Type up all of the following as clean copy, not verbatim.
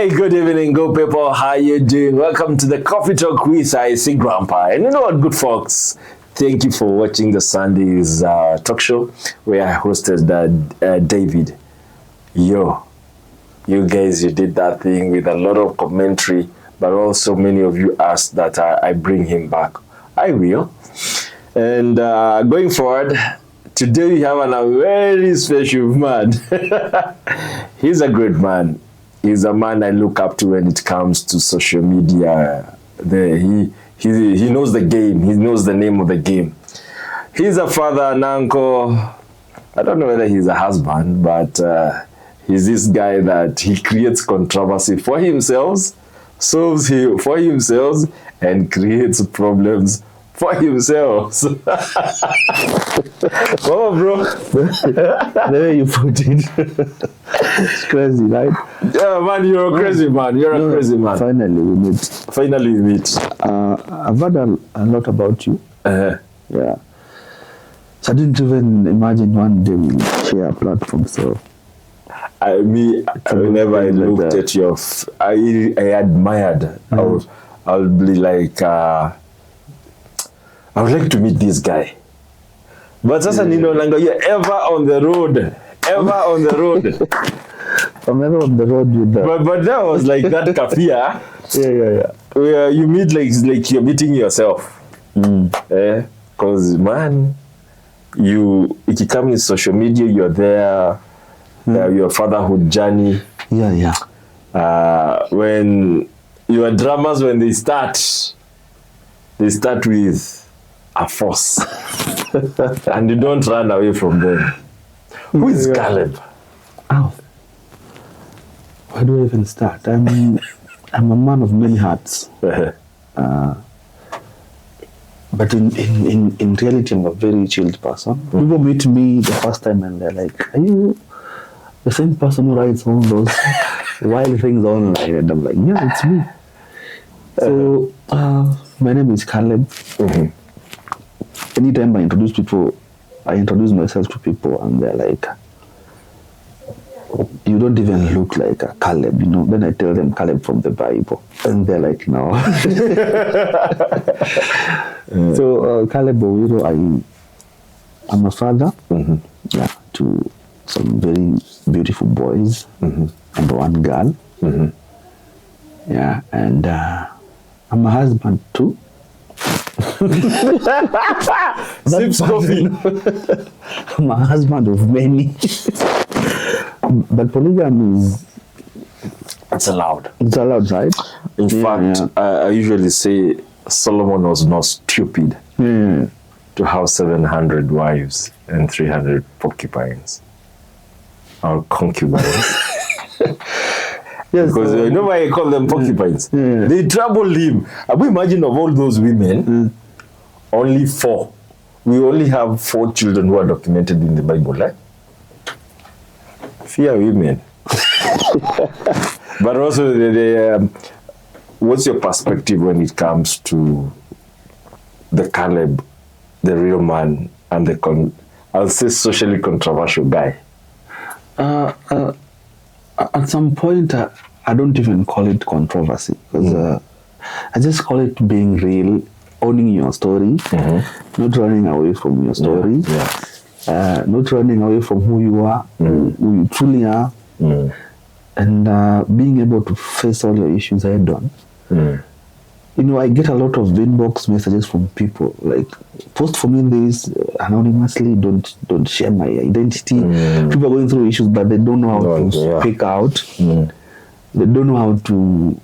Hey, good evening, good people. How you doing? Welcome to the Coffee Talk with I see Grandpa. And you know what, good folks? Thank you for watching the Sunday's talk show where I hosted David. You guys, you did that thing with a lot of commentary, but also many of you asked that I bring him back. I will. And going forward, today we have a very special man. He's a great man. He's a man I look up to when it comes to social media. He knows the game. He knows the name of the game. He's a father and uncle. I don't know whether he's a husband, but he's this guy that he creates controversy for himself, solves for himself, and creates problems for himself. Oh, bro. The way you put it. It's crazy, right? Yeah, man, you're a crazy man. You're a crazy man. Finally, we meet. Finally, we meet. I've heard a lot about you. Uh-huh. Yeah. So I didn't even imagine one day we'll share a platform. So whenever I looked at your, I admired. I'll be like, I would like to meet this guy. But sasa ni no longer, you're ever on the road. Ever on the road. I'm ever on the road with that. But that was like that kafia. Yeah. Where you meet like you're meeting yourself. Because man, if you come in social media, you're there. Your fatherhood journey. Yeah. When your dramas, when they start with a force. And you don't run away from them. Who is Kaleb? Oh. Where do I even start? I'm a man of many hearts. But in reality, I'm a very chilled person. People meet me the first time and they're like, are you the same person who writes all those wild things online? And I'm like, yeah, it's me. So, my name is Kaleb. Anytime I introduce myself to people and they're like, you don't even look like a Kaleb, you know. Then I tell them Kaleb from the Bible. And they're like, no. So, Kaleb Owiro, I'm a father to some very beautiful boys and one girl. Yeah, and I'm a husband too. Sips coffee. I'm a husband of many. But polygamy is... It's allowed. It's allowed, right? In fact, I usually say Solomon was not stupid to have 700 wives and 300 porcupines. Or concubines. Yes, because you know why I call them porcupines? They troubled him. We imagine of all those women, only 4. We only have 4 children who are documented in the Bible. Fear women. But also, what's your perspective when it comes to the Kaleb, the real man, and I'll say socially controversial guy? At some point, I don't even call it controversy, because I just call it being real, owning your story, not running away from your story, not running away from who you are, who you truly are, and being able to face all your issues head on. You know, I get a lot of inbox messages from people like, post for me this anonymously, don't share my identity. People are going through issues, but they don't know how to speak out. They don't know how to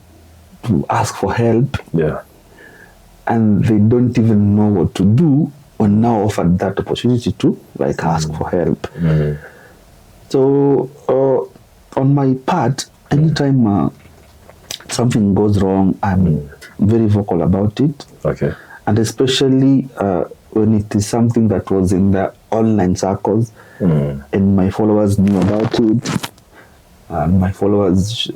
ask for help. And they don't even know what to do when now offered that opportunity to like ask for help. So on my part, anytime something goes wrong, I'm very vocal about it. And especially when it is something that was in the online circles and my followers knew about it, and my followers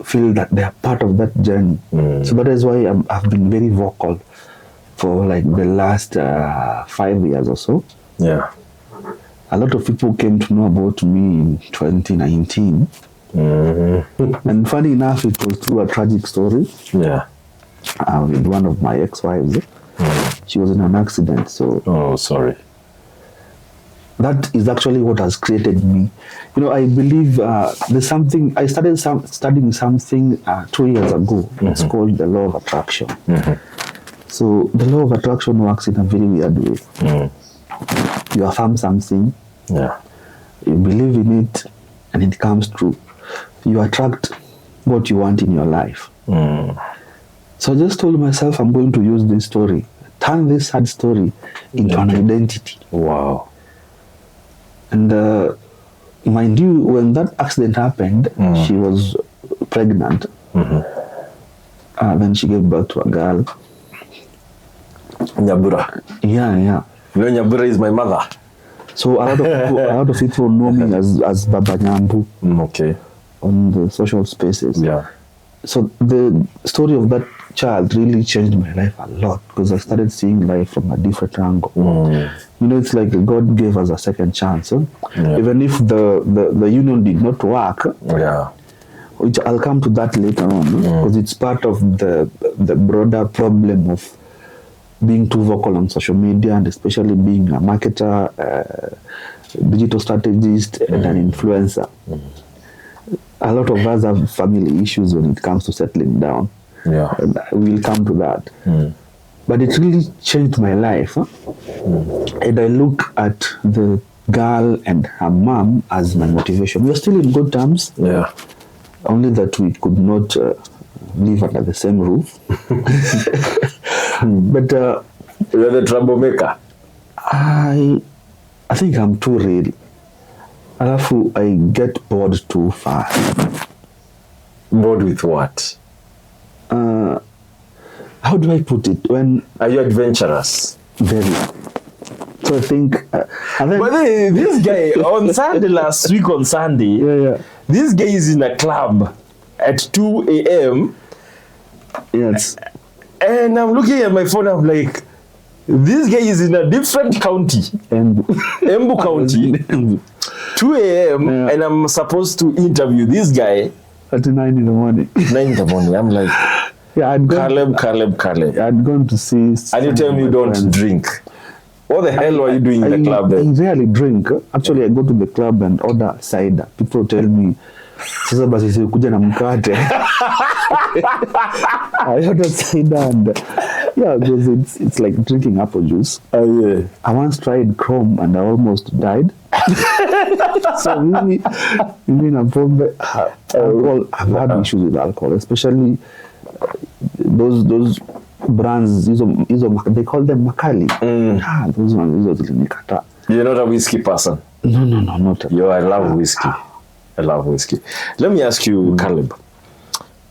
feel that they are part of that journey. So that is why I've been very vocal for like the last 5 years or so. Yeah. A lot of people came to know about me in 2019 And funny enough, it was through a tragic story. Yeah. With one of my ex-wives. She was in an accident, so... Oh, sorry. That is actually what has created me. You know, I believe there's something... I started studying something 2 years ago. It's called the law of attraction. So the law of attraction works in a very weird way. You affirm something. Yeah. You believe in it, and it comes true. You attract what you want in your life. So I just told myself I'm going to use this story, turn this sad story into an identity. Wow. And mind you, when that accident happened, she was pregnant. Then she gave birth to a girl. Nyabura. Yeah. You know, Nyabura is my mother. So a lot of people know me as Baba Nyambu. Okay. On the social spaces. Yeah. So the story of that child really changed my life a lot because I started seeing life from a different angle. You know, it's like God gave us a second chance. Even if the union did not work, which I'll come to that later on, because it's part of the broader problem of being too vocal on social media, and especially being a marketer, digital strategist, and an influencer. A lot of us have family issues when it comes to settling down. Yeah. And we'll come to that. But it really changed my life. And I look at the girl and her mom as my motivation. We're still in good terms. Yeah. Only that we could not live under the same roof. But you're the troublemaker. I think I'm too real. Alafu, I get bored too fast. Bored with what? How do I put it? When are you adventurous? Very. So I think. And then, but this guy on Sunday last week on Sunday, this guy is in a club at 2 a.m. Yes. And I'm looking at my phone. I'm like, this guy is in a different county, Embu County. 2 a.m. and I'm supposed to interview this guy at 9 in the morning. 9 in the morning. I'm like, Kaleb. I'd gone to see. And you tell me you don't drink. What the hell were you doing in the club then? I rarely drink. Actually, I go to the club and order cider. People tell me, sasa basi sikuja na mkate. I order cider and because it's like drinking apple juice. I once tried Chrome and I almost died. So really, alcohol, I've had issues with alcohol, especially those brands. They call them Makali. Those ones. You're not a whiskey person. No, not. I love whiskey. I love whiskey. Let me ask you, Kaleb.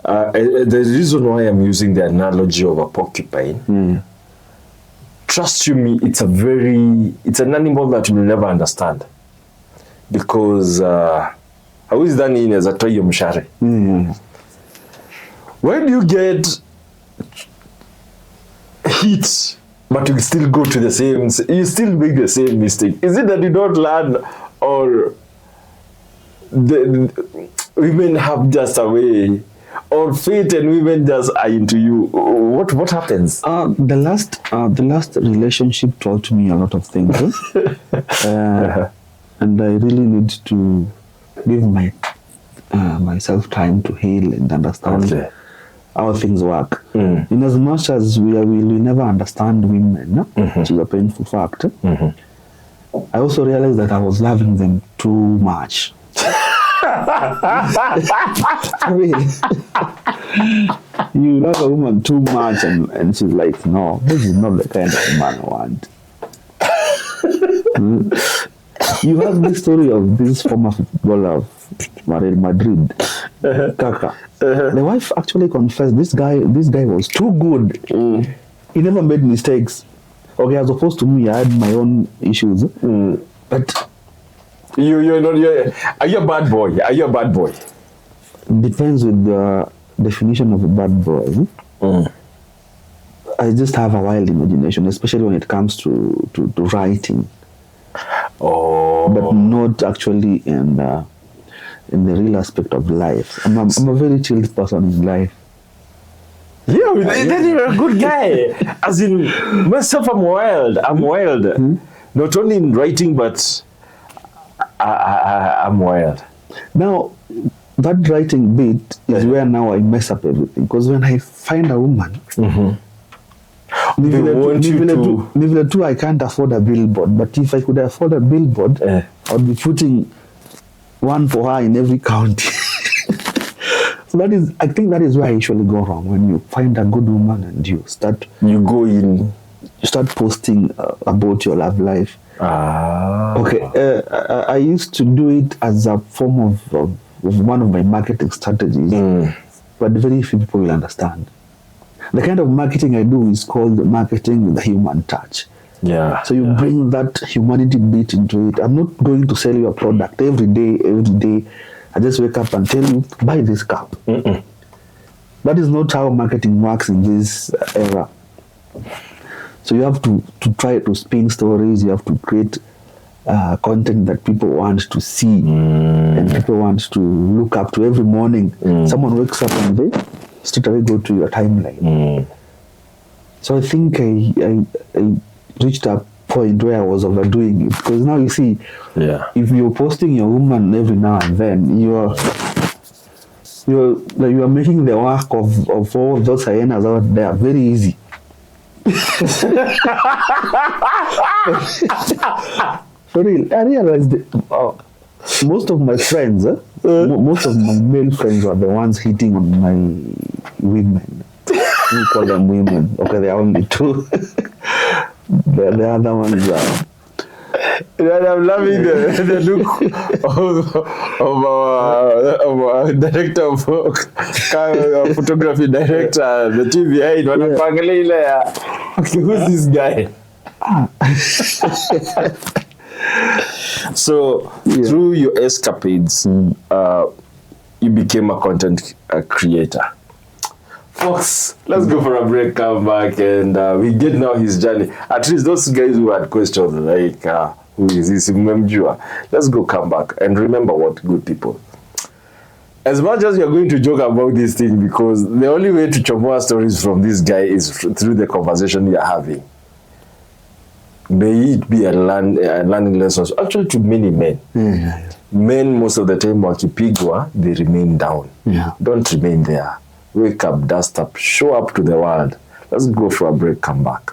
The reason why I'm using the analogy of a porcupine, trust you me, it's an animal that you will never understand. Because how is that in as a toy mshare? When you get hit, but you still go to you still make the same mistake. Is it that you don't learn, or the women have just a way, or fate and women just are into you? What happens? The last relationship taught me a lot of things. And I really need to give myself time to heal and understand how things work. In as much as we will never understand women, which is a painful fact, I also realized that I was loving them too much. Really. You love a woman too much and she's like, no, this is not the kind of man I want. You have this story of this former footballer of Real Madrid, Kaka. The wife actually confessed this guy was too good. He never made mistakes. Okay, as opposed to me, I had my own issues. But are you a bad boy? Are you a bad boy? Depends with the definition of a bad boy. I just have a wild imagination, especially when it comes to writing. Oh. But not actually in in the real aspect of life. I'm a very chilled person in life. Yeah, then you're a good guy. As in, myself, I'm wild. Not only in writing, but I'm wild. Now, that writing bit is where now I mess up everything. Because when I find a woman, Nivile too, I can't afford a billboard. But if I could afford a billboard, I'd be putting one for her in every county. So I think that is where I usually go wrong. When you find a good woman and you start posting about your love life. Okay, I used to do it as a form of one of my marketing strategies, but very few people will understand. The kind of marketing I do is called marketing with a human touch. Yeah. So you bring that humanity bit into it. I'm not going to sell you a product every day. I just wake up and tell you, buy this cup. That is not how marketing works in this era. So you have to try to spin stories. You have to create content that people want to see and people want to look up to every morning. Someone wakes up and they straight away go to your timeline. So I think I reached a point where I was overdoing it, because now you see, if you're posting your woman every now and then, you are making the work of all those hyenas out there very easy. For real, I realized most of my friends, most of my male friends were the ones hitting on my women. We call them women. Okay, there are only two. The other ones are. I'm loving the look of our director of photography director, the TV head. Okay, who's this guy? So through your escapades, you became a content creator. Folks, let's go for a break, come back, and we get now his journey. At least those guys who had questions like, who is this? Let's go, come back, and remember what, good people. As much as you're going to joke about this thing, because the only way to chomoa stories from this guy is through the conversation you're having. May it be a learning lesson, actually, to many men. Men, most of the time, wakipigwa, they remain down. Don't remain there. Wake up, dust up, show up to the world. Let's go for a break, come back.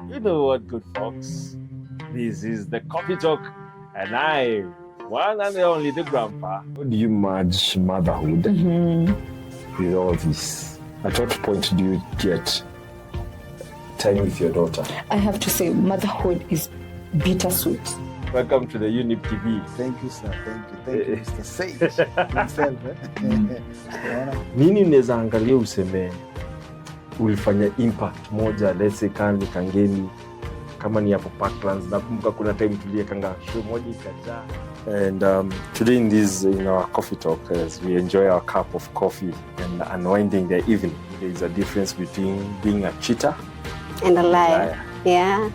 You know what, good folks? This is the Coffee Talk, and I, one and only the grandpa. How do you merge motherhood with all this? At what point do you get time with your daughter? I have to say, motherhood is bittersweet. Welcome to the Younib TV. Thank you, sir. Thank you, Mr. Sage himself. Nini unaweza angalia useme ulifanya impact moja, let's say Kangemi, kama ni hapo Parklands, nakumbuka kuna time tuliekanga show moja ikajaa. And today in our coffee talk, as we enjoy our cup of coffee and unwinding the evening, there is a difference between being a cheater and a liar. Yeah.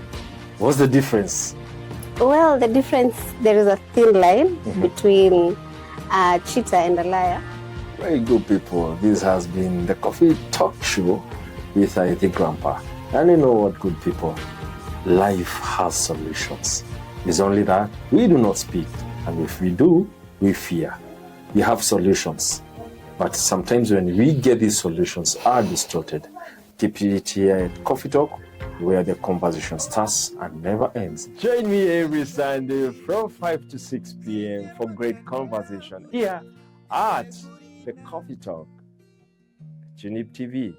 What's the difference? Well, the difference, there is a thin line between a cheater and a liar. Very good, people. This has been the Coffee Talk Show with I Think Grandpa. And you know what, good people? Life has solutions. It's only that we do not speak. And if we do, we fear. We have solutions. But sometimes when we get these solutions are distorted. Keep it here at Coffee Talk, where the conversation starts and never ends. Join me every Sunday from 5 to 6 p.m. for great conversation here at the Coffee Talk. Younib TV.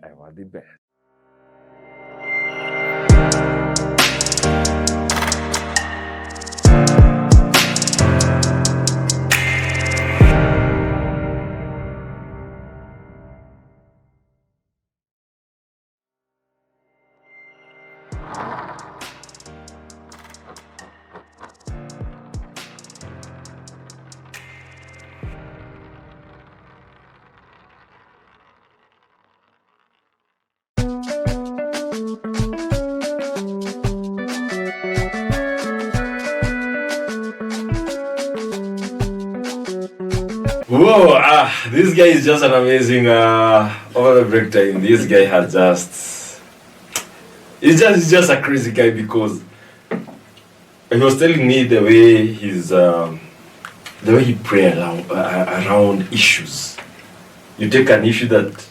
I want the best. Whoa, this guy is just an amazing over the break time. This guy has he's just a crazy guy because he was telling me the way he pray around issues. You take an issue that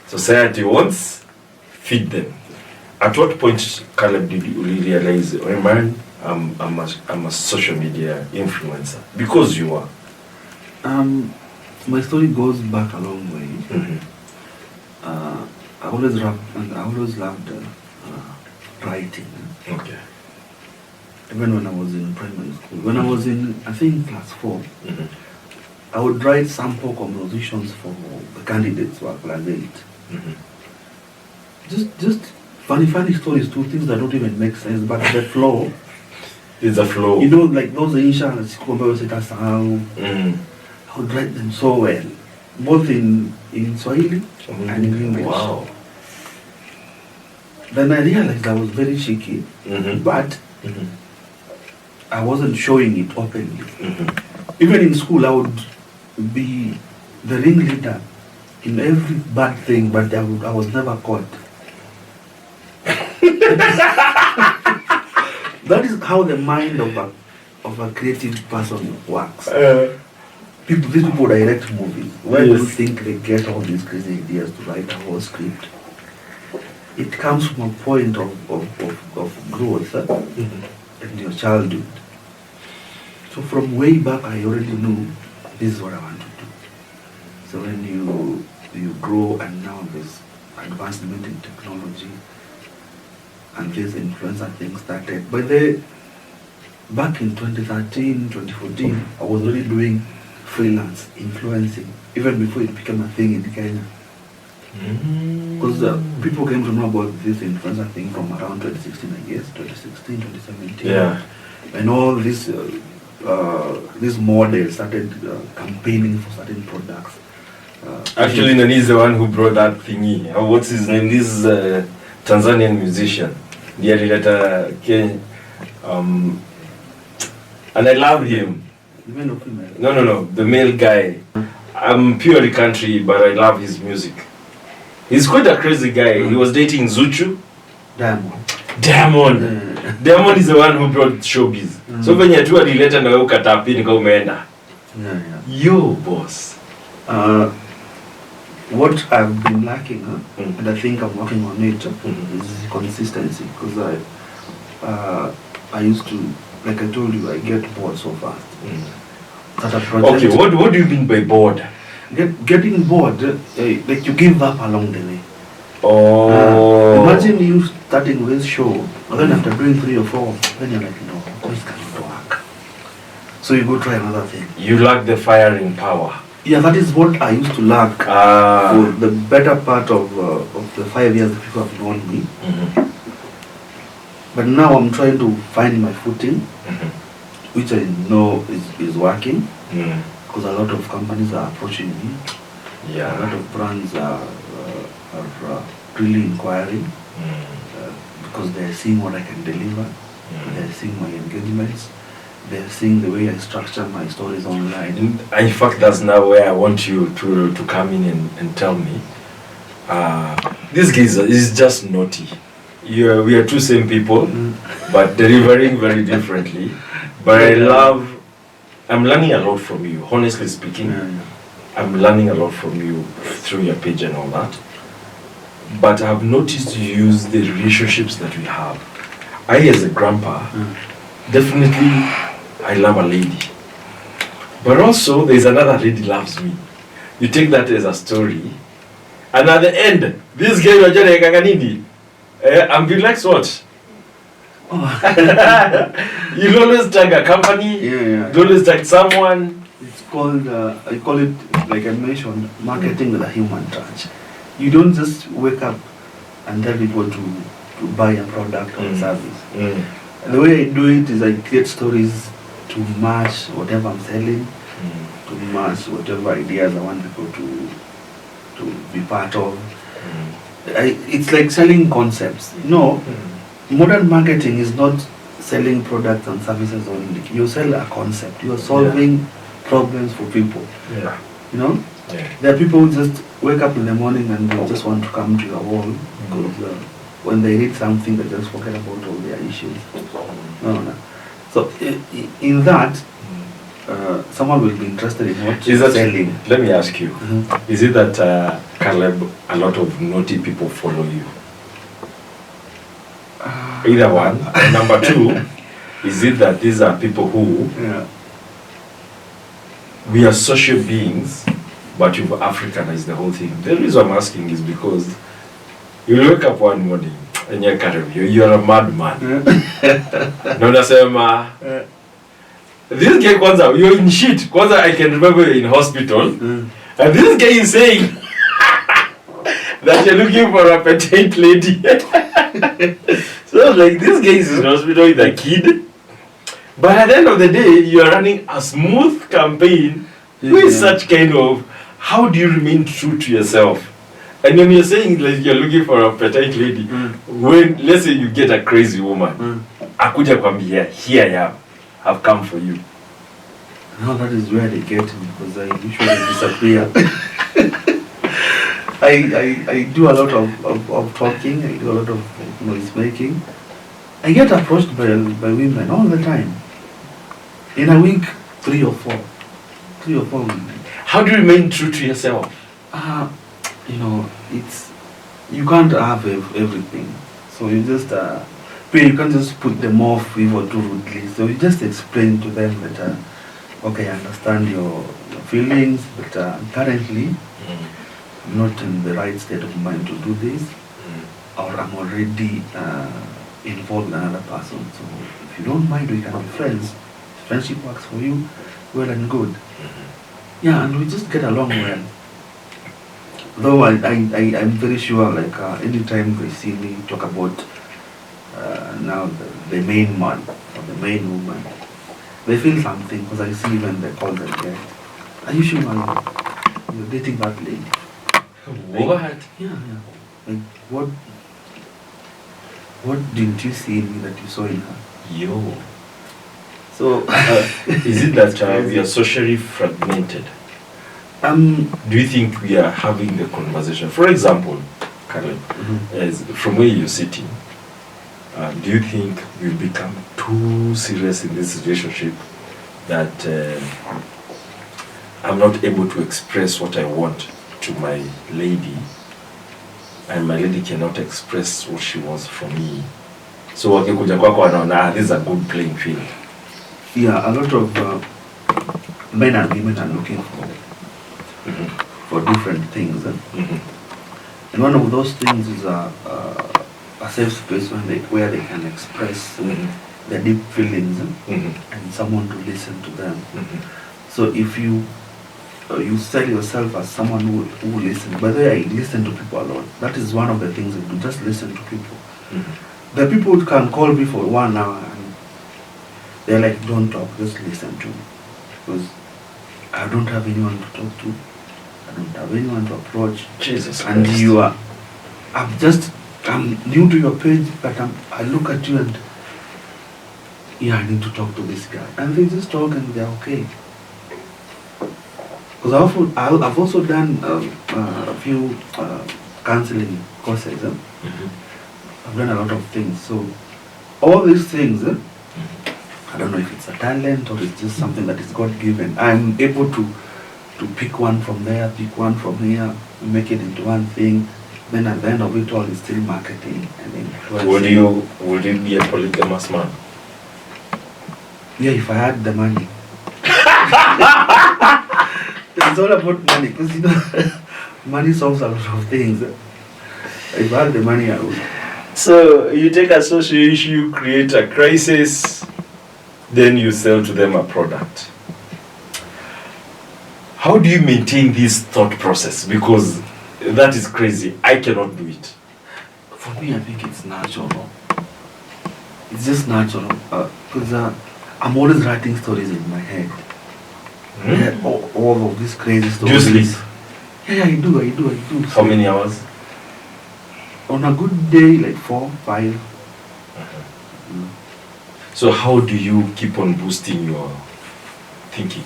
society wants, feed them. At what point, Kaleb, did you realize, oh man, I'm a social media influencer? Because you are. My story goes back a long way. Mm-hmm. I always loved writing. Okay. Even when I was in primary school. When I was in, I think, class 4, Mm-hmm. I would write sample compositions for the candidates who are class 8. Mm-hmm. Just funny stories, two things that don't even make sense, but the flow. It's a flow. You know, like those initials, Mm. I would write them so well, both in Swahili and in English. Wow. Then I realized I was very cheeky, Mm-hmm. but Mm-hmm. I wasn't showing it openly. Mm-hmm. Even in school, I would be the ringleader in every bad thing, but I was never caught. That is how the mind of a creative person works. These people direct movies. Where do you think they get all these crazy ideas to write a whole script? It comes from a point of growth in your childhood. So from way back, I already knew this is what I want to do. So when you grow and now there's advancement in technology and this influencer thing started. But back in 2013, 2014, I was already doing freelance influencing, even before it became a thing in Kenya. Because people came to know about this influencer thing from around 2016, I guess, 2016, 2017. Yeah. And all these models started campaigning for certain products. Actually, Nani is the one who brought that thingy. What's his name? This Tanzanian musician. The letter Kenya. And I love him. Even of female. No. The male guy. I'm purely country, but I love his music. He's quite a crazy guy. He was dating Zuchu. Diamond. Diamond is the one who brought showbiz. So when you do later na wewe ukatapini kwa umeenda. Yo, boss. What I've been lacking, and I think I'm working on it, is consistency. Because I used to, like I told you, I get bored so fast. Okay, what do you mean by bored? Getting bored, like you give up along the way. Oh. Imagine you starting with this show, and then after doing 3 or 4, then you're like, no, this cannot work. So you go try another thing. You lack the firing power. Yeah, that is what I used to lack for the better part of the 5 years that people have known me. But now I'm trying to find my footing, which I know is working, because a lot of companies are approaching me. Yeah. A lot of brands are really inquiring because they're seeing what I can deliver. They're seeing my engagements. They're seeing the way I structure my stories online. In fact, that's now where I want you to come in and tell me. This guy is just naughty. We are two same people, but delivering very differently. But I'm learning a lot from you, honestly speaking. I'm learning a lot from you through your page and all that. But I've noticed you use the relationships that we have. I, as a grandpa, definitely I love a lady. But also, there's another lady loves me. You take that as a story. And at the end, this guy, I'm relaxed what? You always tag a company, you always tag someone. It's called, I call it, like I mentioned, marketing with a human touch. You don't just wake up and tell people to buy a product or a service. The way I do it is I create stories to match whatever I'm selling, to match whatever ideas I want people to be part of. It's like selling concepts. No, modern marketing is not selling products and services only. You sell a concept. You are solving problems for people. Yeah. You know? Yeah. There are people who just wake up in the morning and they just want to come to your wall because when they read something they just forget about all their issues. No. So in that, someone will be interested in what you're selling. Let me ask you, is it that Kaleb, a lot of naughty people follow you? Either one. And number two, is it that these are people who we are social beings, but you've Africanized the whole thing? The reason I'm asking is because you wake up one morning and you're Kaleb, you're a madman. No, this guy kwanza, you're in shit. Kwanza, I can remember you're in hospital, and this guy is saying that you're looking for a petite lady. So like, this guy is in hospital with a kid, but at the end of the day, you are running a smooth campaign with such kind of, how do you remain true to yourself? And when you're saying like you're looking for a petite lady, when, let's say you get a crazy woman, akuja kwambia, here I am, I've come for you. No, that is where they get me, because I usually disappear. I do a lot of talking, I do a lot of noise making. I get approached by women all the time. In a week, 3 or 4 women. How do you remain true to yourself? You know, you can't have everything. So you just, you can't just put them off with or too rudely. So you just explain to them that, okay, I understand your feelings, but currently I'm not in the right state of mind to do this, or I'm already involved with another person. So if you don't mind, we can be friends. If friendship works for you, well and good. Yeah, and we just get along well. Though I'm very sure, like anytime they see me talk about now the main man or the main woman, they feel something, because I see when they call them there. Are you sure you're dating that lady? What? Yeah. Like, what didn't you see in me that you saw in her? Yo. So, is it that we are socially fragmented? Do you think we are having the conversation? For example, Kaleb, as from where you're sitting, do you think we've become too serious in this relationship that I'm not able to express what I want to my lady, and my lady cannot express what she wants from me? So wakikuja kwako wanaona this is a good playing field. Yeah, a lot of men and women are looking for different things. And one of those things is a safe space where they can express their deep feelings and someone to listen to them. So if you sell yourself as someone who listens. By the way, I listen to people a lot. That is one of the things I do, just listen to people. The people who can call me for 1 hour and they're like, don't talk, just listen to me. Because I don't have anyone to talk to. I don't have anyone to approach. Jesus and Christ. you are, I'm new to your page, but I look at you and yeah, I need to talk to this guy. And they just talk and they're okay. Because I've also done a few counseling courses. I've done a lot of things. So all these things, I don't know if it's a talent or it's just something that is God given. I'm able to pick one from there, pick one from here, make it into one thing. Then at the end of it all, it's still marketing and influencing. Would you be a polygamous man? Yeah, if I had the money. It's all about money, because you know, money solves a lot of things. If I had the money, I would. So you take a social issue, create a crisis, then you sell to them a product. How do you maintain this thought process? Because that is crazy. I cannot do it. For me, I think it's natural. It's just natural. Because I'm always writing stories in my head. Yeah, all of these crazy stories. Do you sleep? Yeah, I do. How many hours? On a good day, like 4, 5. So how do you keep on boosting your thinking?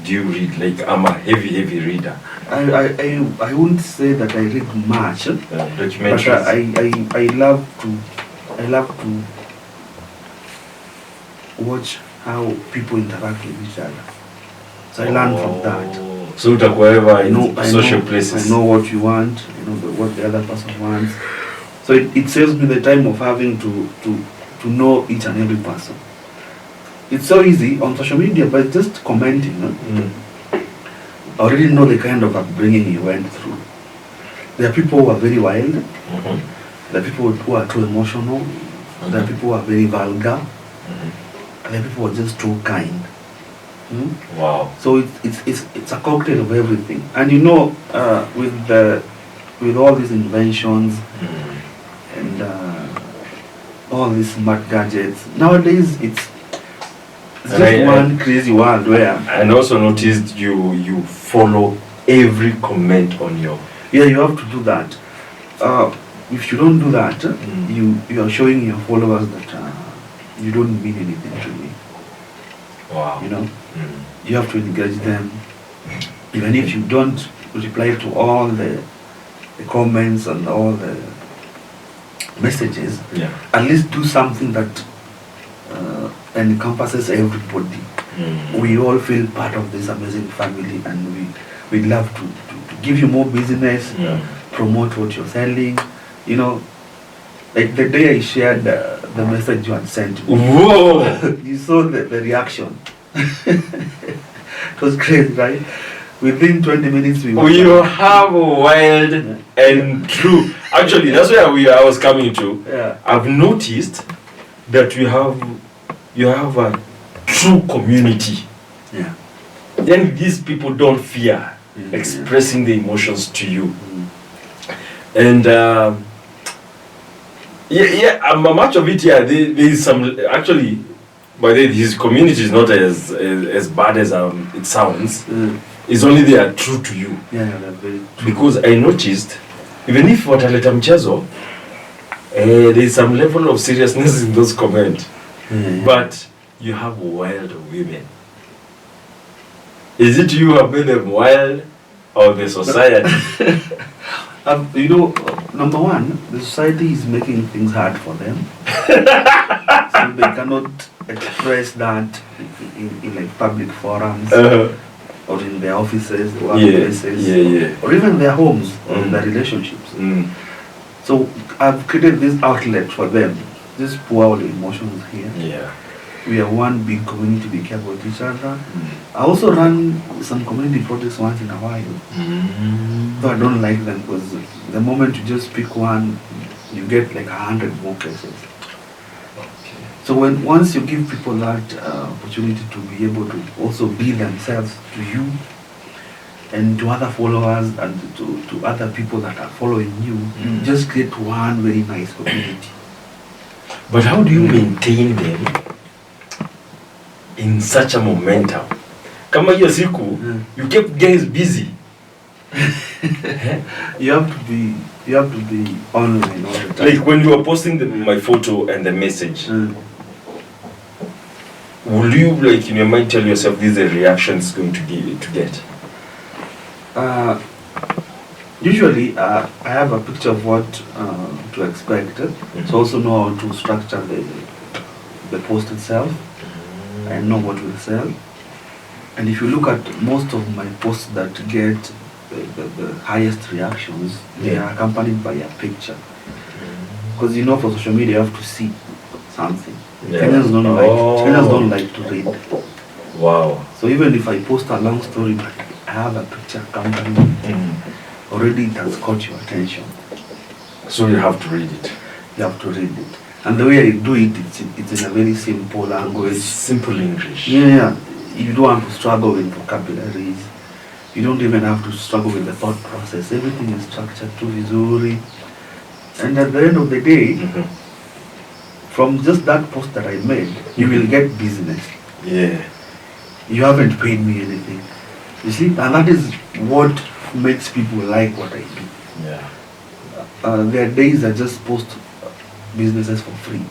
Do you read? Like, I'm a heavy reader. I wouldn't say that I read much, Documentaries. but I love to watch how people interact with each other. So I learn from that. So wherever in social places. I know what you want. I know what the other person wants. So it saves me the time of having to know each and every person. It's so easy on social media, but just commenting. I already know the kind of upbringing you went through. There are people who are very wild. There are people who are too emotional. There are people who are very vulgar. And there are people who are just too kind. Wow. So it's a cocktail of everything. And you know, with all these inventions and all these smart gadgets, nowadays it's just one crazy world where. And also noticed you follow every comment on your. Yeah, you have to do that. If you don't do that, you are showing your followers that you don't mean anything to me. Wow. You know, you have to engage them, even if you don't reply to all the comments and all the messages. Yeah. At least do something that encompasses everybody. We all feel part of this amazing family, and we love to give you more business, promote what you're selling. You know, like the day I shared the message you had sent me. Whoa! You saw the reaction. It was crazy, right? Within 20 minutes we were. You have wild and true. Actually, that's where I was coming to. Yeah. I've noticed that you have a true community. Yeah. Then these people don't fear expressing the emotions to you. And much of it, there is some actually, but his community is not as bad as it sounds. It's only they are true to you. Yeah, they're very true. Because I noticed, even if wataleta mchezo, there is some level of seriousness in those comments. But you have wild women. Is it you who have made them wild, or the society? You know, number one, the society is making things hard for them. So they cannot express that in like public forums or in their offices, workplaces, or even their homes or their relationships. So I've created this outlet for them. Just pour all the emotions here. Yeah. We are one big community, we care about each other. I also run some community projects once in a while. Though I don't like them, because the moment you just pick one, you get like 100 more cases. Okay. So once you give people that opportunity to be able to also be themselves to you and to other followers and to other people that are following you, you just create one very nice community. But how do you maintain them in such a momentum? Kama hiyo siku, you kept guys busy. You have to be online all the time. Like when you were posting my photo and the message, will you, like, in your mind tell yourself this is the reaction it's going to get? Usually, I have a picture of what to expect. So also know how to structure the post itself. I know what will sell. And if you look at most of my posts that get the highest reactions, they are accompanied by a picture. Because you know, for social media, you have to see something. Kenyans don't like to read. Wow. So even if I post a long story, but I have a picture accompanying, already it has caught your attention. So you have to read it. You have to read it. And the way I do it, it's in a very simple language. Simple English. Yeah. You don't have to struggle with vocabularies. You don't even have to struggle with the thought process. Everything is structured to visually. And at the end of the day, from just that post that I made, you will get business. Yeah. You haven't paid me anything. You see, and that is what makes people like what I do. Yeah. There are days I just post businesses for free.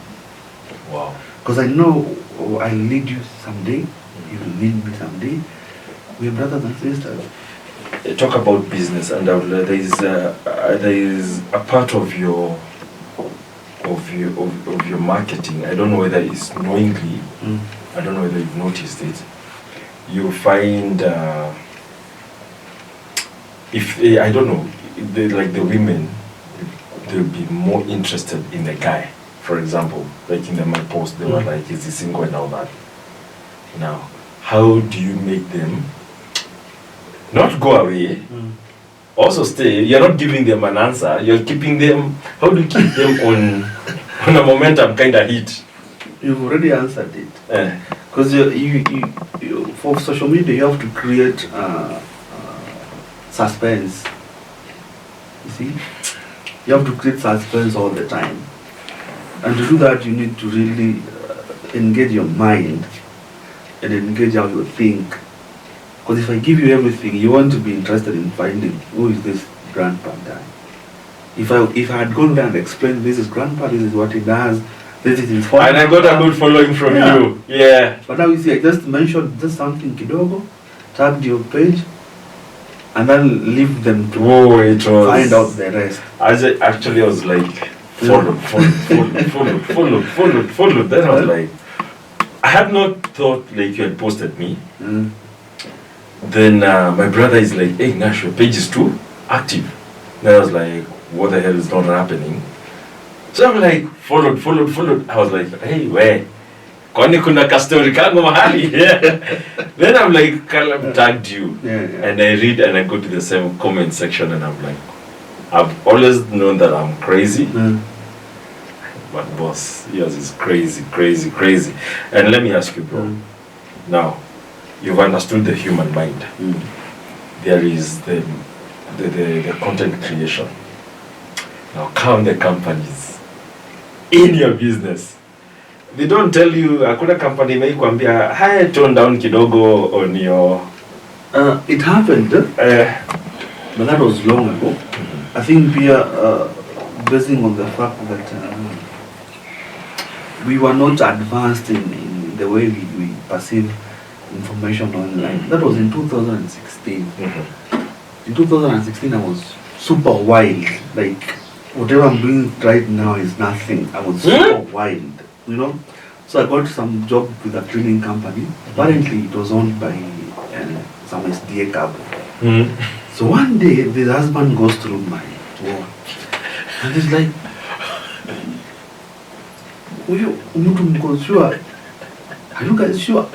Wow. Because I know I'll need you someday. You will need me someday. We're brothers and sisters. Talk about business, and there is a part of your marketing. I don't know whether it's knowingly. I don't know whether you've noticed it. You find I don't know, like the women, they'll be more interested in the guy. For example, like in my post, they were like, "Is he single?" and all that. Now, how do you make them not go away, also stay? You're not giving them an answer. You're keeping them. How do you keep them on a momentum kind of hit? You've already answered it. Because you for social media, you have to create suspense. You see, you have to create suspense all the time, and to do that, you need to really engage your mind and engage how you think. Because if I give you everything, you want to be interested in finding who is this grandpa guy. If I had gone there and explained this is grandpa, this is what he does, this is his father. And I got a good following from you. Yeah. But now you see, I just mentioned just something kidogo, tagged your page, and then leave them to find out the rest. I was like, follow. Then I was like, I had not thought like you had posted me. Then my brother is like, "Hey Nash, your page is too active." Then I was like, what the hell is not happening? So I'm like, followed. I was like, "Hey, where? Kwani kuna kastori kangu mahali?" Then I'm like, Kaleb tagged you. And I read and I go to the same comment section and I'm like, I've always known that I'm crazy. But boss, yours is crazy. And let me ask you, bro. Now, you've understood the human mind. There is the content creation. Now count the companies in your business. They don't tell you, hakuna company imekwambia, "Hey, tone down kidogo on your..." It happened, but that was long ago. I think we are basing on the fact that we were not advanced in the way we perceive information online. That was in 2016. In 2016, I was super wild. Like, whatever I'm doing right now is nothing. I was super wild, you know. So I got some job with a cleaning company. Apparently, it was owned by some SDA couple. So one day, the husband goes through my wall. And he's like, sure? Are you guys sure?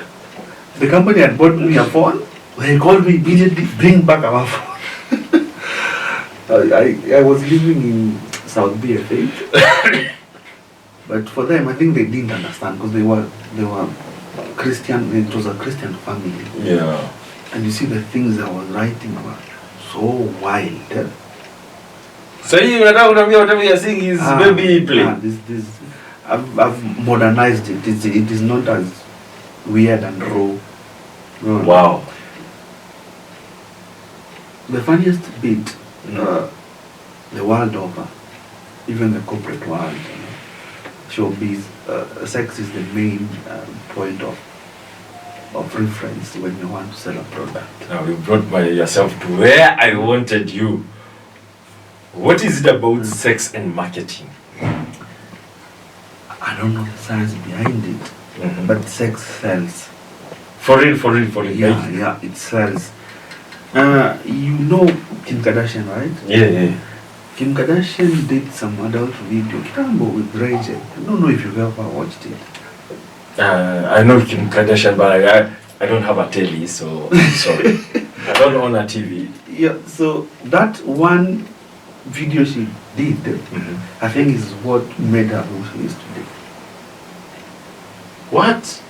The company had bought me a phone. They called me immediately, bring back our phone. I was living in South BFA. But for them, I think they didn't understand because they were Christian. It was a Christian family. Yeah. And you see the things I was writing were so wild. So whatever you're saying is baby play. I've modernized it. It is not as weird and raw. No. Wow. The funniest bit, the world over, even the corporate world, showbiz, sex is the main point of of reference when you want to sell a product. Now you brought yourself to where I wanted you. What is it about sex and marketing? I don't know the science behind it, but sex sells. For real. Yeah, it sells. You know Kim Kardashian, right? Yeah. Kim Kardashian did some adult video, Kitambo, with Rachel. I don't know if you've ever watched it. I know Kim Kardashian, but I don't have a telly, so I'm sorry. I don't own a TV. Yeah, so that one video she did, I think is what made her who she is today. What?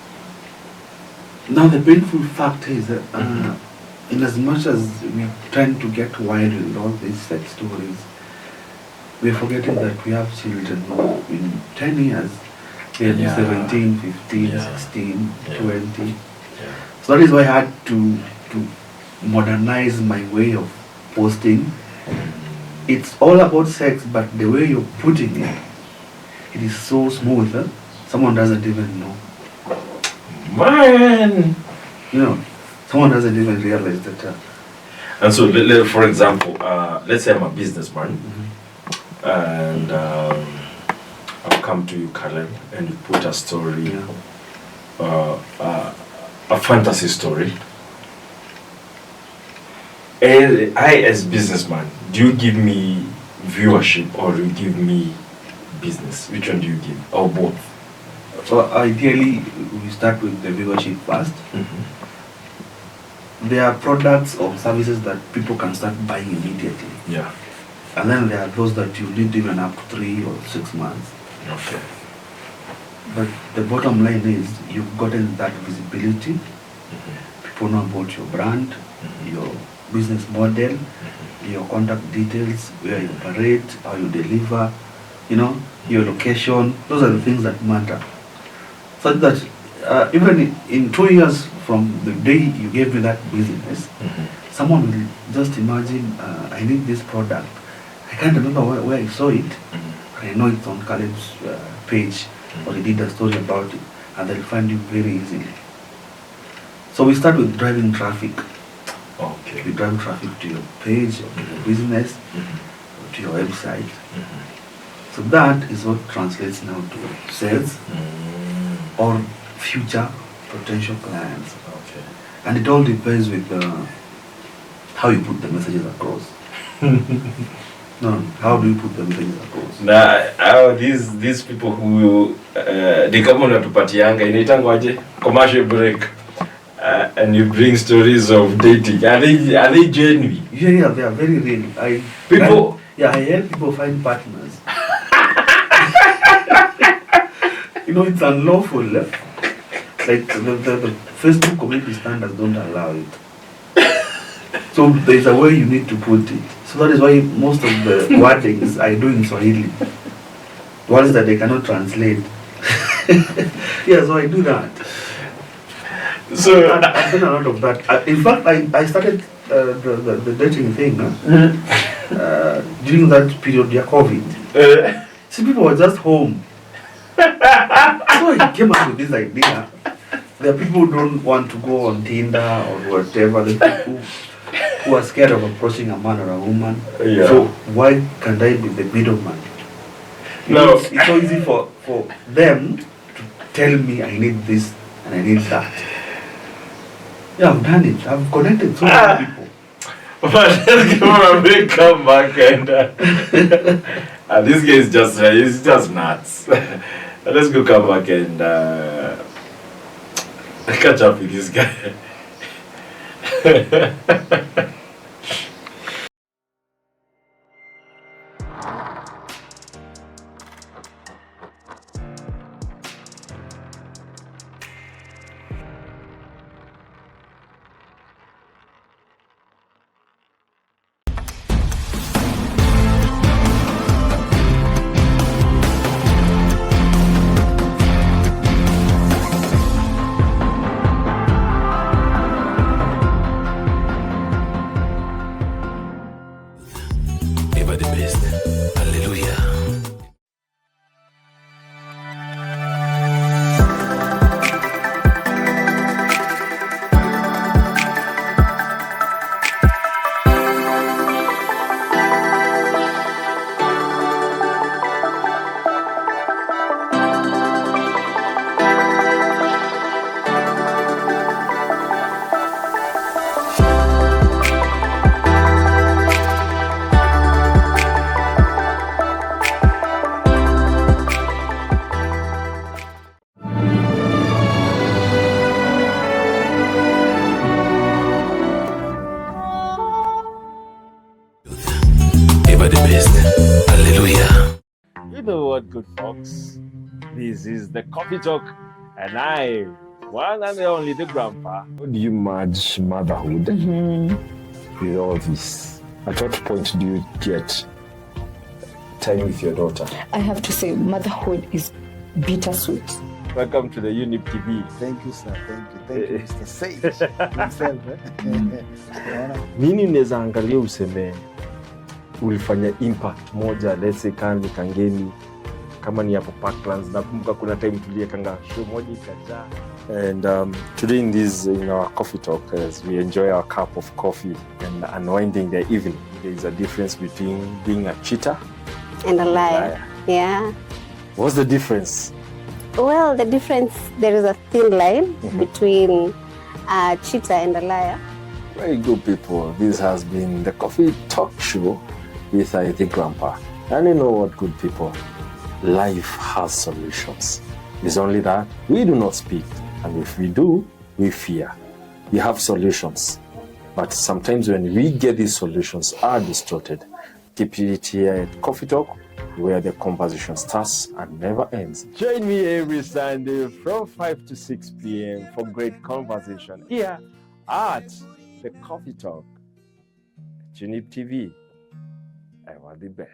Now the painful fact is that in as much as we tend to get wild with all these sex stories, we're forgetting that we have children who in 10 years they'll be 17, 15, 16, 20. Yeah. So that is why I had to modernize my way of posting. It's all about sex, but the way you're putting it, it is so smooth. Someone doesn't even know. Man! You know, someone doesn't even realize that. And so, for example, let's say I'm a businessman, and I've come to you, Kaleb, and you put a story, a fantasy story. And I, as businessman, do you give me viewership or do you give me business? Which one do you give? Or both? So ideally, we start with the viewership first. There are products or services that people can start buying immediately. Yeah. And then there are those that you need even up to 3 or 6 months. Okay. But the bottom line is you've gotten that visibility. People know about your brand, your business model, your contact details, where you operate, how you deliver, your location. Those are the things that matter. So that even in 2 years from the day you gave me that business, someone will just imagine, I need this product. I can't remember where I saw it, but I know it's on Kaleb's page, or he did a story about it, and they'll find you very easily. So we start with driving traffic. Okay. We drive traffic to your page, or to your business, or to your website. So that is what translates now to sales or future potential clients. Okay. And it all depends with how you put the messages across. No, how do you put the messages across? Now, these people who they come on to Patianga in commercial break, and you bring stories of dating. Are they genuine? Yeah, they are very real. I help people find partners. It's unlawful. Like the Facebook community standards don't allow it. So there's a way you need to put it. So that is why most of the wordings I do in Swahili. Words that they cannot translate. Yeah, so I do that. So I've done a lot of that. In fact, I started the dating thing during that period, COVID. See, people were just home. So I came up with this idea. There are people who don't want to go on Tinder or whatever. The people who are scared of approaching a man or a woman. Yeah. So why can't I be the middleman? No. It's so easy for them to tell me I need this and I need that. Yeah, I've done it. I've connected so many people. But let's come back and this guy is just nuts. Let's come back and catch up with this guy. Hallelujah. You know what, good folks? This is the Coffee Talk, and I, one and only the grandpa. How do you merge motherhood with all this? At what point do you get time with your daughter? I have to say, motherhood is bittersweet. Welcome to the Younib TV. Thank you, sir. Thank you, Mr. Sage himself. Nini unaweza angalia useme ulifanya impact moja, let's say kani kangeni kama ni hapo Parklands, nakumbuka kuna time tuliekanga show moja ikajaa. And today in our coffee talk, as we enjoy our cup of coffee and unwinding the evening, there is a difference between being a cheater And a liar. Yeah. What's the difference? Well, the difference, there is a thin line between a cheater and a liar. Very good, people. This has been the Coffee Talk Show with the grandpa. And you know what, good people? Life has solutions. It's only that we do not speak. And if we do, we fear. We have solutions. But sometimes when we get these solutions are distorted. Keep it here at Coffee Talk, where the conversation starts and never ends. Join me every Sunday from 5 to 6 p.m. for great conversation here at the Coffee Talk. Younib TV. I want the best.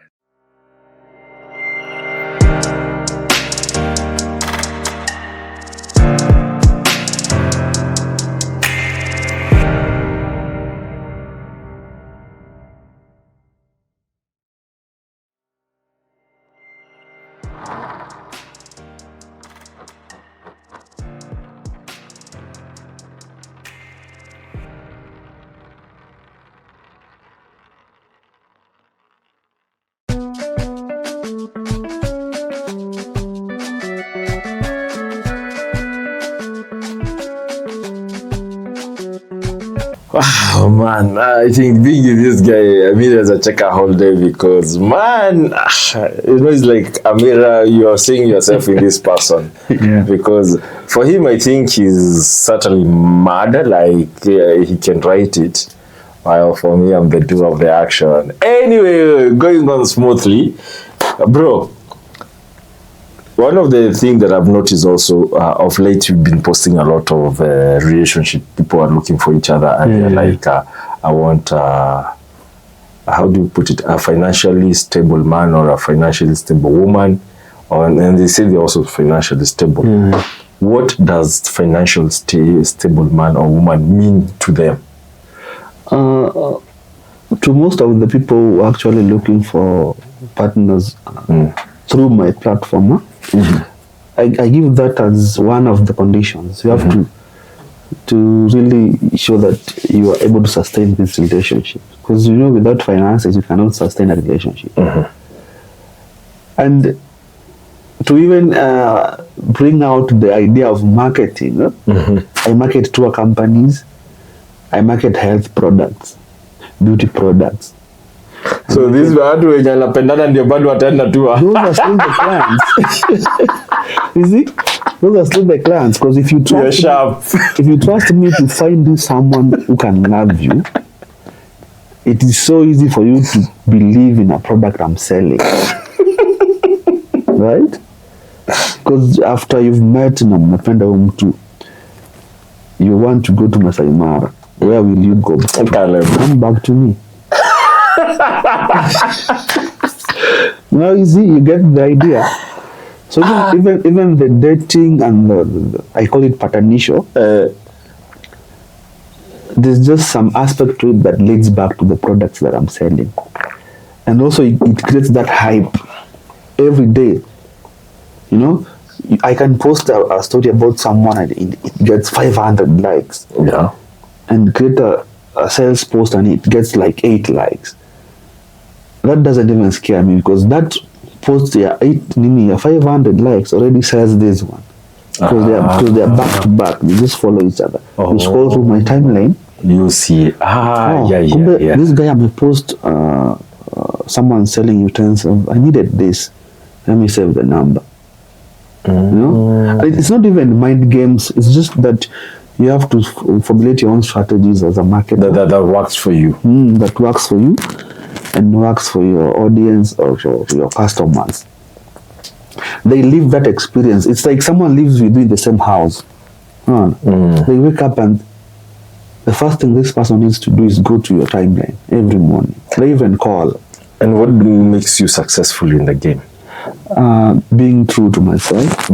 Wow, man, I think being with this guy, Amira, is a checker all day because, man, it's like, Amira, you are seeing yourself in this person. Yeah. Because for him, I think he's certainly mad, like he can write it. While for me, I'm the doer of the action. Anyway, going on smoothly. Bro, one of the things that I've noticed also of late, you've been posting a lot of relationship. People are looking for each other and they're like, I want, how do you put it, a financially stable man or a financially stable woman. And they say they're also financially stable. What does financially stable man or woman mean to them? To most of the people who are actually looking for partners through my platform, I give that as one of the conditions. You have to really show that you are able to sustain this relationship. Because you know, without finances, you cannot sustain a relationship. And to even bring out the idea of marketing, I market tour companies, I market health products, beauty products. So these watu wenye wanapendana ndio bado wataenda tu. Those are still the clients. You see? Those are still the clients. Because if you trust me to find you someone who can love you, it is so easy for you to believe in a product I'm selling. Right? Because after you've met mnapenda huyu mtu, you want to go to Masai Mara. Where will you go? Kaleb. Come back to me. Now you see, you get the idea. So even the dating and the I call it patanisho, there's just some aspect to it that leads back to the products that I'm selling. And also it creates that hype every day. You know, I can post a story about someone and it gets 500 likes. Yeah. And create a sales post and it gets like 8 likes. That doesn't even scare me because that post, 500 likes already sells this one. Because they are back to back. They just follow each other. You scroll through my timeline. You see. This guy may post someone selling utensils. I needed this. Let me save the number. You know? It's not even mind games. It's just that you have to formulate your own strategies as a marketer. That works for you. That works for you. and works for your audience or for your customers. They live that experience. It's like someone lives with you in the same house. They wake up and the first thing this person needs to do is go to your timeline every morning. They even call. And what makes you successful in the game? Being true to myself.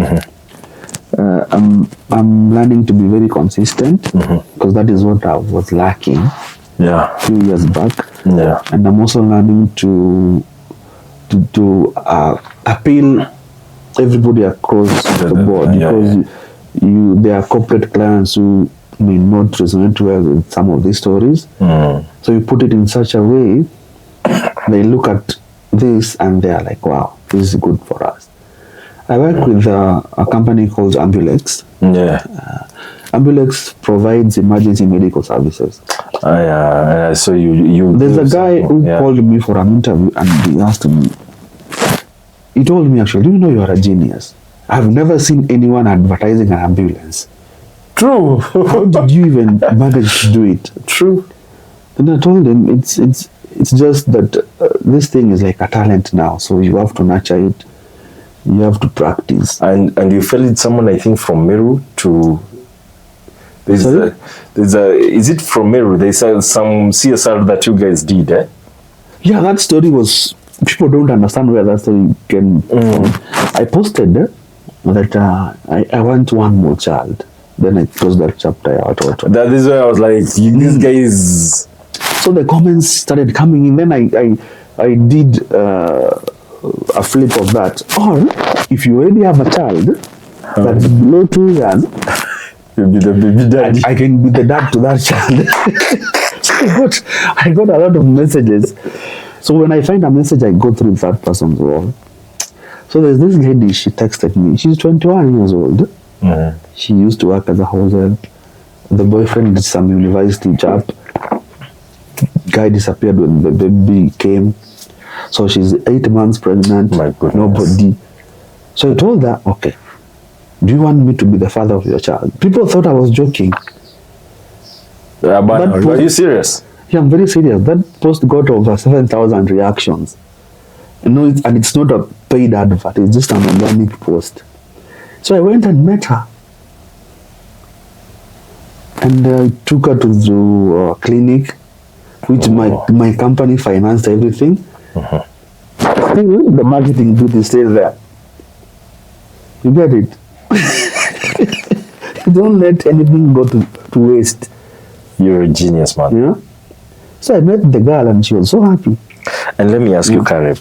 I'm learning to be very consistent because that is what I was lacking a few years back. And I'm also learning to appeal everybody across the board because there are corporate clients who may not resonate well with some of these stories. So you put it in such a way, they look at this and they are like, wow, this is good for us. I work with a company called Ambulex. Ambulex provides emergency medical services. So you There's a guy who called me for an interview and he asked me, he told me actually, do you know you are a genius? I've never seen anyone advertising an ambulance. True. How did you even manage to do it? True. And I told him it's just that this thing is like a talent now, so you have to nurture it. You have to practice. And you fell with someone, I think, from Meru to... is it from Meru? There's some CSR that you guys did, eh? Yeah, that story was... People don't understand where that story came from. I posted that I want one more child. Then I closed that chapter out. That is where I was like, these guys... So the comments started coming in. Then I did a flip of that. Or if you already have a child that's below 2 years, you'll be the baby daddy. I can be the dad to that child. So I got a lot of messages. So when I find a message, I go through that person's wall. So there's this lady, she texted me. She's 21 years old. She used to work as a househelp. The boyfriend is some university chap. Guy disappeared when the baby came. So she's 8 months pregnant. My goodness. Nobody. So I told her, okay, do you want me to be the father of your child? People thought I was joking. Are you serious? Yeah, I'm very serious. That post got over 7,000 reactions. And it's not a paid advert, it's just an organic post. So I went and met her. And I took her to the clinic, which my company financed everything. The marketing booth is still there. You get it? You don't let anything go to waste. You're a genius, man. Yeah. So I met the girl and she was so happy. And let me ask you, Kaleb,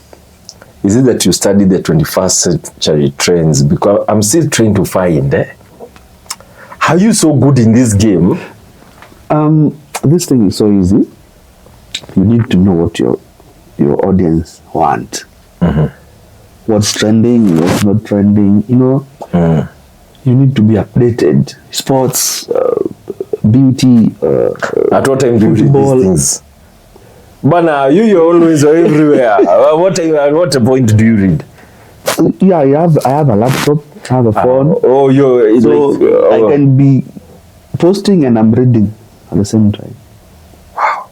is it that you study the 21st century trends? Because I'm still trying to find, how are you so good in this game? This thing is so easy. You need to know what your audience want. What's trending, what's not trending, you know. You need to be updated. Sports, beauty, at what time do you read these things? Bana, you're always everywhere. What point do you read? Yeah, I have a laptop, I have a phone. I can be posting and I'm reading at the same time. Wow.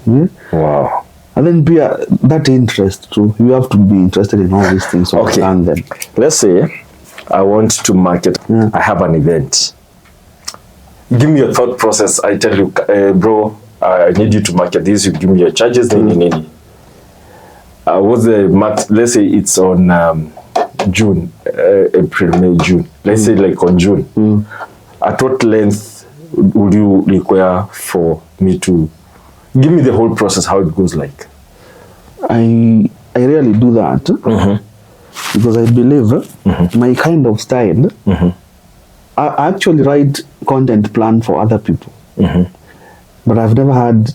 Yeah? Wow. And then that interest too. You have to be interested in all these things. So them. Let's say I want to market. I have an event. Give me your thought process. I tell you, bro, I need you to market this. You give me your charges. What's the mark? Let's say it's on June, April, May, June. Let's say like on June. At what length would you require for me to give me the whole process, how it goes like? I rarely do that because I believe my kind of style. I actually write content plan for other people, but I've never had.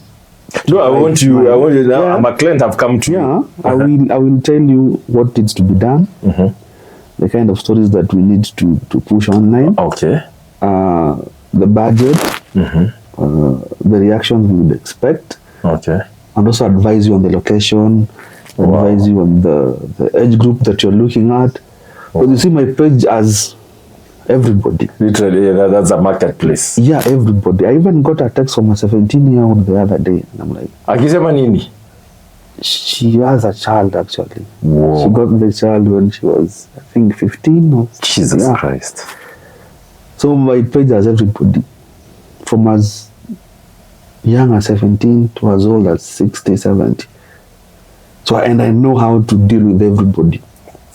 No, I want you. Now. Yeah. I'm a client. I've come to. Yeah, I will tell you what needs to be done. The kind of stories that we need to push online. Okay. The budget. The reactions we would expect. Okay. And also advise you on the location. Advise you on the age group that you're looking at. Because you see my page as everybody. Literally, that's a marketplace. Yeah, everybody. I even got a text from a 17-year-old the other day. And I'm like... Akisema nini? She has a child actually. Whoa. She got the child when she was, I think, 15 or Jesus yeah. Christ. So my page has everybody, from as young as 17 to as old as 60, 70. So, and I know how to deal with everybody.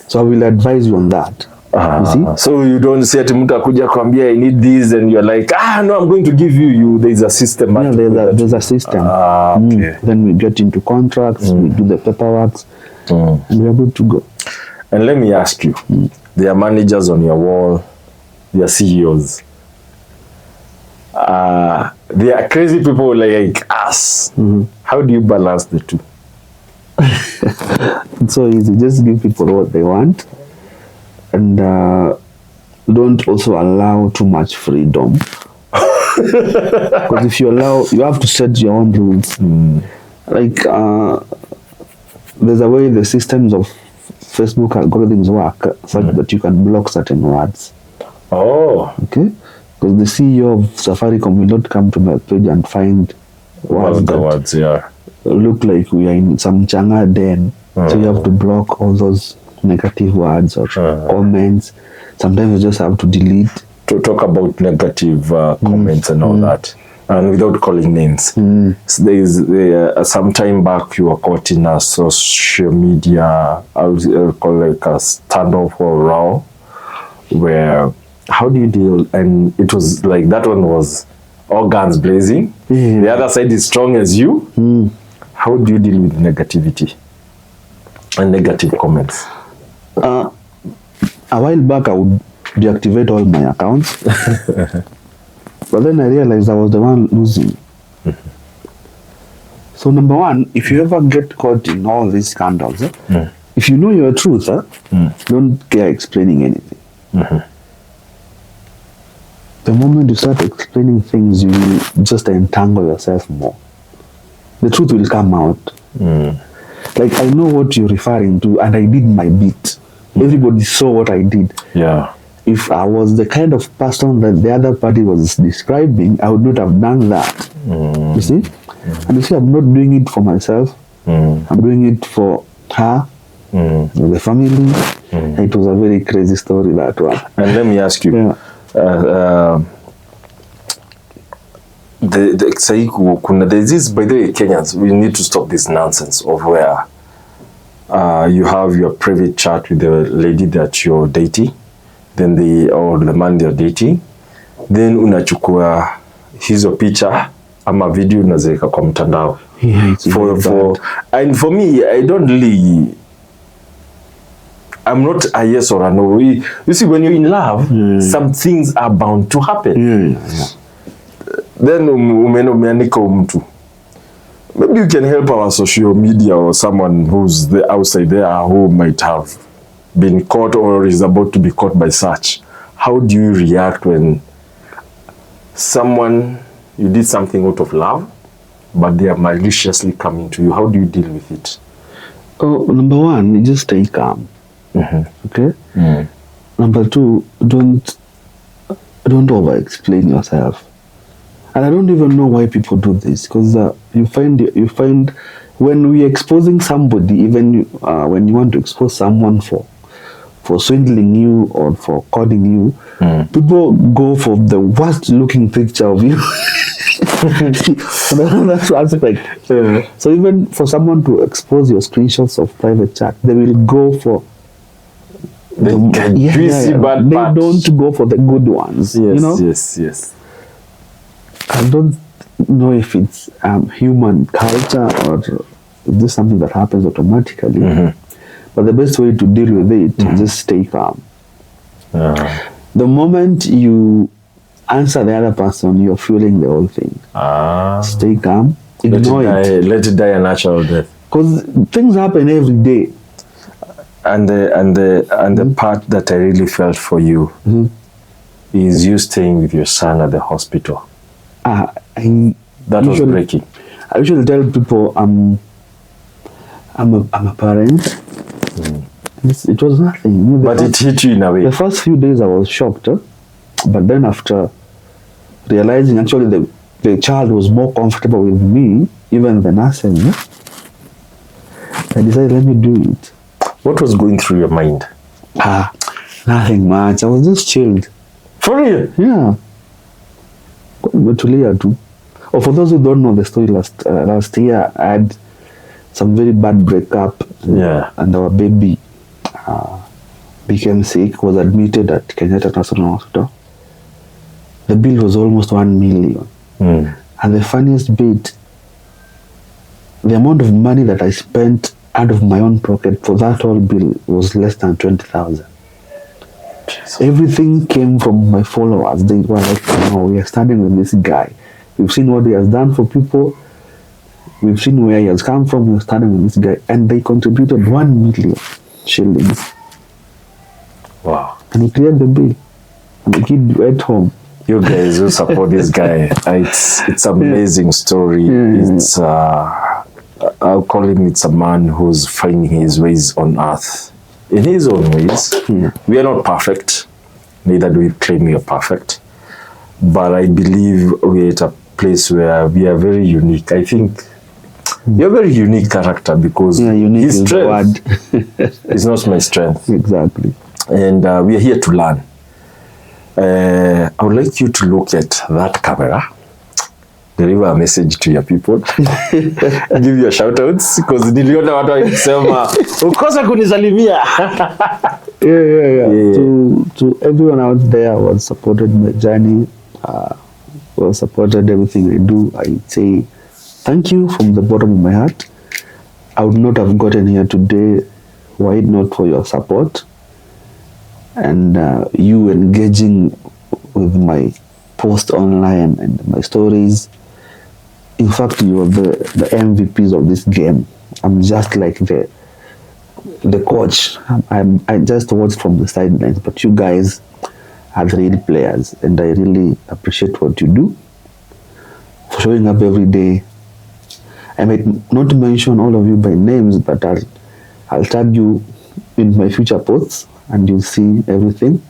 So I will advise you on that. You see? So you don't say ati mtu akuja kwambia I need this and you're like, no, I'm going to give you. There's a system. Yeah, there's a system. Okay. Then we get into contracts, we do the paperwork, and we are good to go. And let me ask you, there are managers on your wall, there are CEOs. There are crazy people like us. How do you balance the two? It's so easy. Just give people what they want, and don't also allow too much freedom. Because if you allow, you have to set your own rules. Like there's a way the systems of Facebook algorithms work, such that you can block certain words. Oh, okay. Because the CEO of Safaricom will not come to my page and find words that look like we are in some changa den. So you have to block all those negative words or comments. Sometimes you just have to delete. To talk about negative comments and all that, and without calling names. So there's some time back you were caught in a social media, I would call like a standoff or row, where how do you deal? And it was like that one was all guns blazing. The other side is strong as you. How do you deal with negativity and negative comments? A while back, I would deactivate all my accounts. But then I realized I was the one losing. So number one, if you ever get caught in all these scandals, if you know your truth, don't care explaining anything. The moment you start explaining things, you will just entangle yourself more. The truth will come out. Like, I know what you're referring to, and I did my bit. Everybody saw what I did. Yeah. If I was the kind of person that the other party was describing, I would not have done that. You see? And you see, I'm not doing it for myself. I'm doing it for her, the family. It was a very crazy story, that one. And let me ask you, there's this, by the way, Kenyans, we need to stop this nonsense of where you have your private chat with the lady that you're dating, then or the man you're dating, then unachukua hizo picha ama video unaziweka kwa mtandao. And for me, I don't really, I'm not a yes or a no. You see, when you're in love, some things are bound to happen. Then umeandika mtu. Maybe you can help our social media or someone who's outside there who might have been caught or is about to be caught by such. How do you react when you did something out of love, but they are maliciously coming to you? How do you deal with it? Oh, number one, you just stay calm. Okay? Number two, don't over-explain yourself. And I don't even know why people do this, because you find when we're exposing somebody, even when you want to expose someone for swindling you or for calling you, people go for the worst looking picture of you. That's what I like. So even for someone to expose your screenshots of private chat, they will go for They don't go for the good ones. Yes, you know? yes. I don't know if it's human culture or is this something that happens automatically. But the best way to deal with it is just stay calm. The moment you answer the other person, you're fueling the whole thing. Stay calm. Ignore it. Let it die a natural death. Because things happen every day. And the part that I really felt for you is you staying with your son at the hospital. That was breaking. I usually tell people I'm a parent. It was nothing. But it hit you in a way. The first few days I was shocked, but then after realizing actually the child was more comfortable with me even than us. I decided, let me do it. What was going through your mind? Nothing much. I was just chilled. For real? Yeah. Tulia too. Oh, for those who don't know the story, last year I had some very bad breakup. Yeah. And our baby became sick, was admitted at Kenyatta National Hospital. The bill was almost 1 million. And the funniest bit, the amount of money that I spent out of my own pocket for that whole bill was less than 20,000. Everything came from my followers. They were like, we are studying with this guy. We've seen what he has done for people. We've seen where he has come from. We're studying with this guy. And they contributed 1 million shillings. Wow. And he cleared the bill. And the kid went home. You guys who support this guy, it's amazing story. It's I'll call him, it's a man who's finding his ways on earth in his own ways. We are not perfect, neither do we claim we are perfect, but I believe we're at a place where we are very unique. I think you're a very unique character because unique his is strength is not my strength. Exactly. And we are here to learn. I would like you to look at that camera, deliver a message to your people, give your shout outs, because niliona watu wakisema ukosa kunisalimia. Yeah. To everyone out there who has supported my journey, who has supported everything I do, I say thank you from the bottom of my heart. I would not have gotten here today were it not for your support and you engaging with my post online and my stories. In fact, you are the MVPs of this game. I'm just like the coach. I just watched from the sidelines, but you guys are the real players, and I really appreciate what you do for showing up every day. I might not mention all of you by names, but I'll tag you in my future posts, and you'll see everything.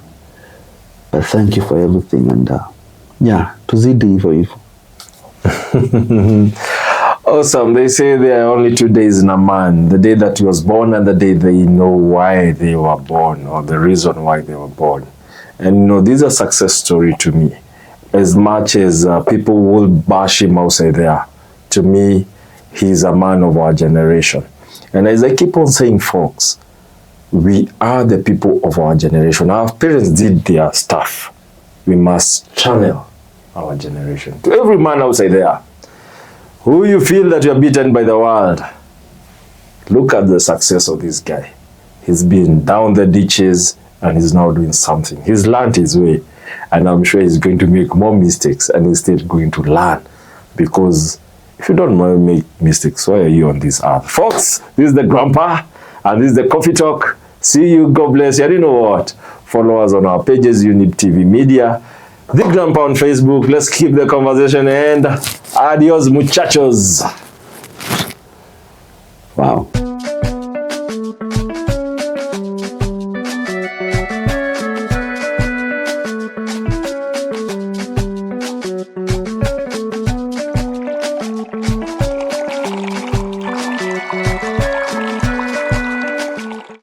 But thank you for everything, and tuzidi hivyo hivyo. Awesome. They say there are only 2 days in a man, the day that he was born and the day they know why they were born, or the reason why they were born. And this is a success story to me. As much as people will bash him outside there, to me, he's a man of our generation. And as I keep on saying, folks, we are the people of our generation. Our parents did their stuff. We must channel our generation. To every man outside there, who you feel that you're beaten by the world, look at the success of this guy. He's been down the ditches and he's now doing something. He's learned his way, and I'm sure he's going to make more mistakes, and he's still going to learn, because if you don't make mistakes, why are you on this earth? Folks, this is the Grandpa, and this is the Coffee Talk. See you. God bless you. And you know what? Follow us on our pages, Younib TV Media, The Grandpa on Facebook. Let's keep the conversation, and adios, muchachos. Wow.